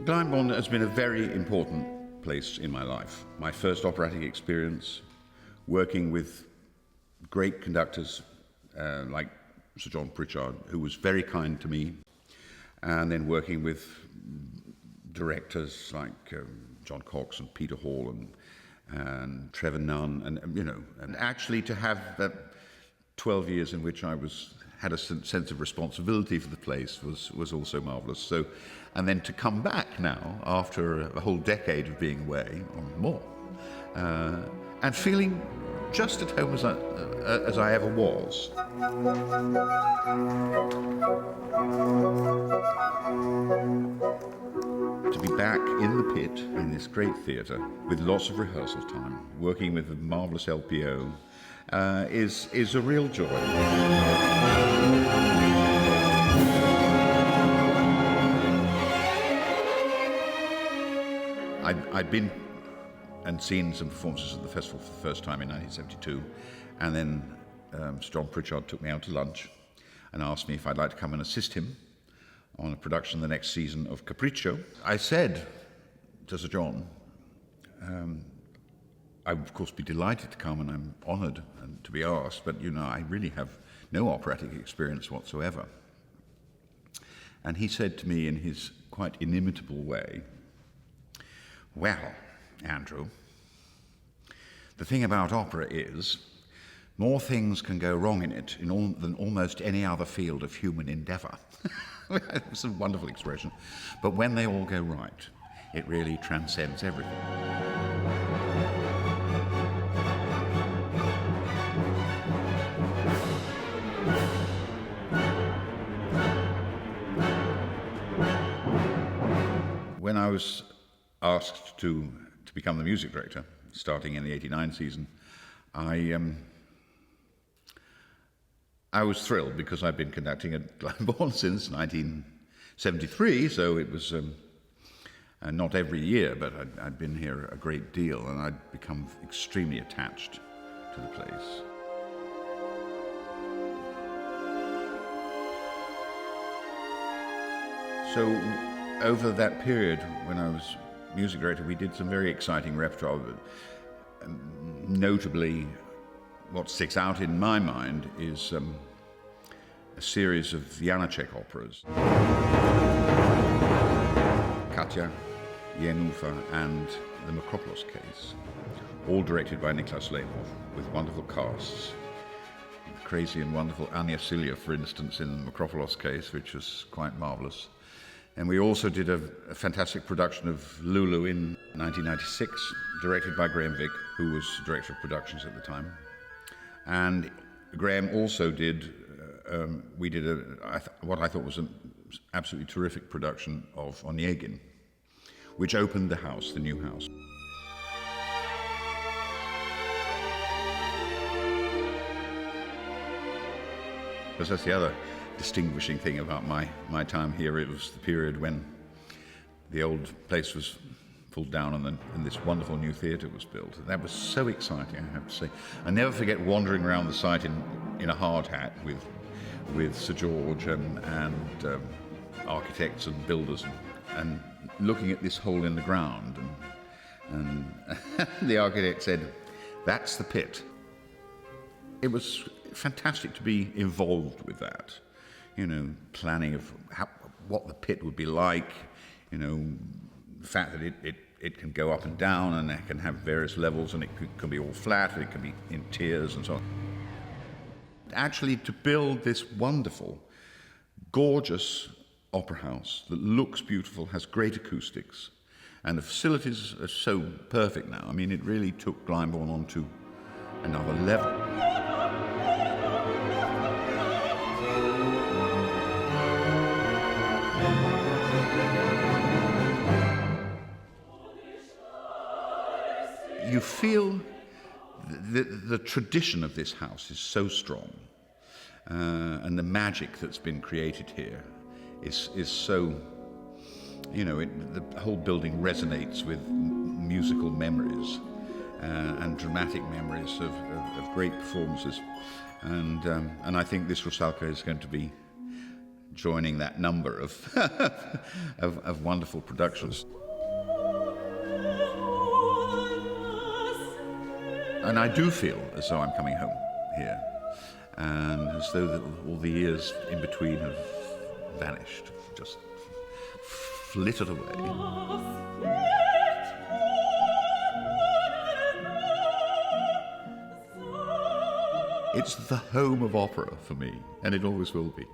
Glyndebourne has been a very important place in my life. My first operatic experience, working with great conductors like Sir John Pritchard, who was very kind to me, and then working with directors like John Cox and Peter Hall and Trevor Nunn, and actually to have that 12 years in which I had a sense of responsibility for the place was also marvellous. So, and then to come back now after a whole decade of being away or more, and feeling just at home as I ever was. To be back in the pit in this great theatre with lots of rehearsal time, working with a marvellous LPO, is a real joy. I'd been and seen some performances at the festival for the first time in 1972, and then Sir John Pritchard took me out to lunch and asked me if I'd like to come and assist him on a production the next season of Capriccio. I said to Sir John, I would of course be delighted to come, and I'm honoured to be asked, but I really have no operatic experience whatsoever. And he said to me in his quite inimitable way, "Well, Andrew, the thing about opera is more things can go wrong in it than almost any other field of human endeavour." It's a wonderful expression. But when they all go right, it really transcends everything. When I was asked to become the music director, starting in the 89 season, I was thrilled because I'd been conducting at Glyndebourne since 1973, so it was not every year, but I'd been here a great deal, and I'd become extremely attached to the place. So over that period when I was music director, we did some very exciting repertoire. Notably, what sticks out in my mind is a series of Janacek operas. Katya, Yenúfa, and the Makropoulos Case, all directed by Niklas Lehmhoff, with wonderful casts. The crazy and wonderful Anya Silya, for instance, in the Makropoulos Case, which was quite marvellous. And we also did a fantastic production of Lulu in 1996, directed by Graham Vick, who was director of productions at the time. And Graham also did, we did what I thought was an absolutely terrific production of Onegin, which opened the house, the new house. Because that's the other distinguishing thing about my time here. It was the period when the old place was pulled down and this wonderful new theatre was built. That was so exciting, I have to say. I never forget wandering around the site in a hard hat with Sir George and architects and builders and looking at this hole in the ground, and the architect said, "That's the pit." It was fantastic to be involved with that. Planning of what the pit would be like, the fact that it can go up and down, and it can have various levels, and it can be all flat, and it can be in tiers and so on. Actually, to build this wonderful, gorgeous opera house that looks beautiful, has great acoustics, and the facilities are so perfect now. I mean, it really took Glyndebourne onto another level. You feel the tradition of this house is so strong, and the magic that's been created here is so, the whole building resonates with musical memories and dramatic memories of great performances, and I think this Rusalka is going to be joining that number of, of wonderful productions. And I do feel as though I'm coming home here, and as though all the years in between have vanished, just flitted away. It's the home of opera for me, and it always will be.